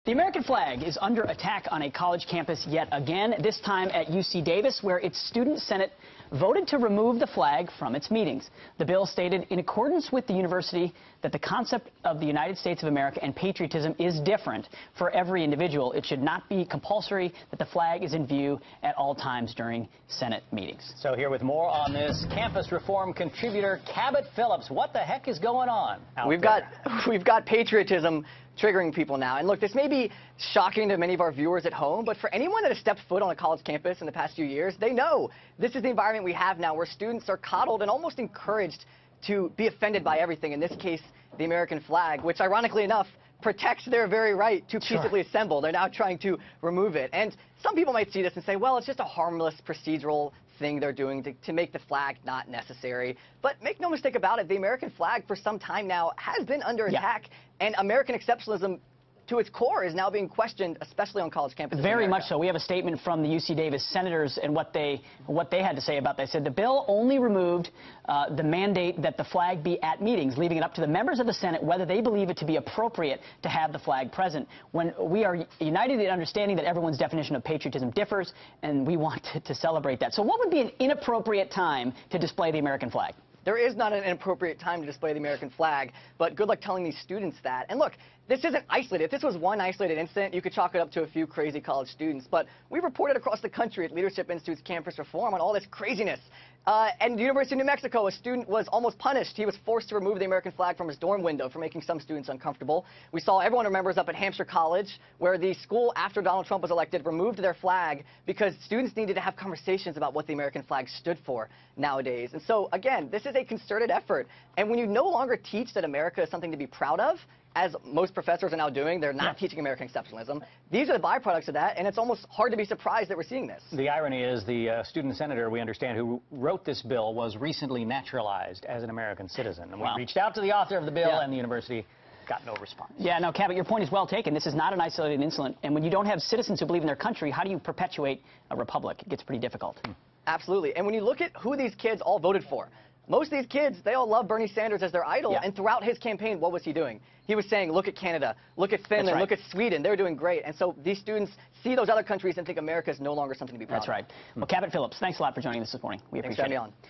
The American flag is under attack on a college campus yet again, this time at UC Davis, where its student senate voted to remove the flag from its meetings. The bill stated, in accordance with the university, that the concept of the United States of America and patriotism is different for every individual. It should not be compulsory that the flag is in view at all times during Senate meetings. So here with more on this, campus reform contributor Cabot Phillips. What the heck is going on We've got patriotism triggering people now. And look, this may be shocking to many of our viewers at home, but for anyone that has stepped foot on a college campus in the past few years, they know this is the environment we have now, where students are coddled and almost encouraged to be offended by everything, in this case, the American flag, which ironically enough protects their very right to peaceably assemble. They're now trying to remove it. And some people might see this and say, well, it's just a harmless procedural thing they're doing to make the flag not necessary. But make no mistake about it, the American flag for some time now has been under attack, and American exceptionalism to its core is now being questioned, especially on college campuses. Very much so. We have a statement from the UC Davis senators and what they had to say about that. They said the bill only removed the mandate that the flag be at meetings, leaving it up to the members of the Senate whether they believe it to be appropriate to have the flag present. When we are united in understanding that everyone's definition of patriotism differs, and we want to celebrate that. So what would be an inappropriate time to display the American flag? There is not an inappropriate time to display the American flag, but good luck telling these students that. And look, this isn't isolated. If this was one isolated incident, you could chalk it up to a few crazy college students. But we reported across the country at Leadership Institute's campus reform on all this craziness. And the University of New Mexico, a student was almost punished. He was forced to remove the American flag from his dorm window for making some students uncomfortable. We saw, everyone remembers, up at Hampshire College, where the school, after Donald Trump was elected, removed their flag because students needed to have conversations about what the American flag stood for nowadays. And so, again, this is a concerted effort. And when you no longer teach that America is something to be proud of, as most professors are now doing, they're not teaching American exceptionalism. These are the byproducts of that, and it's almost hard to be surprised that we're seeing this. The irony is the student senator, we understand, who wrote this bill was recently naturalized as an American citizen. And we reached out to the author of the bill, and the university got no response. Yeah, no, Cabot, your point is well taken. This is not an isolated incident. And when you don't have citizens who believe in their country, how do you perpetuate a republic? It gets pretty difficult. Absolutely. And when you look at who these kids all voted for, most of these kids, they all love Bernie Sanders as their idol, and throughout his campaign, what was he doing? He was saying, look at Canada, look at Finland, look at Sweden, they're doing great. And so these students see those other countries and think America is no longer something to be proud of. That's right. Well, Cabot Phillips, thanks a lot for joining us this morning. We appreciate it. Thanks for having me on.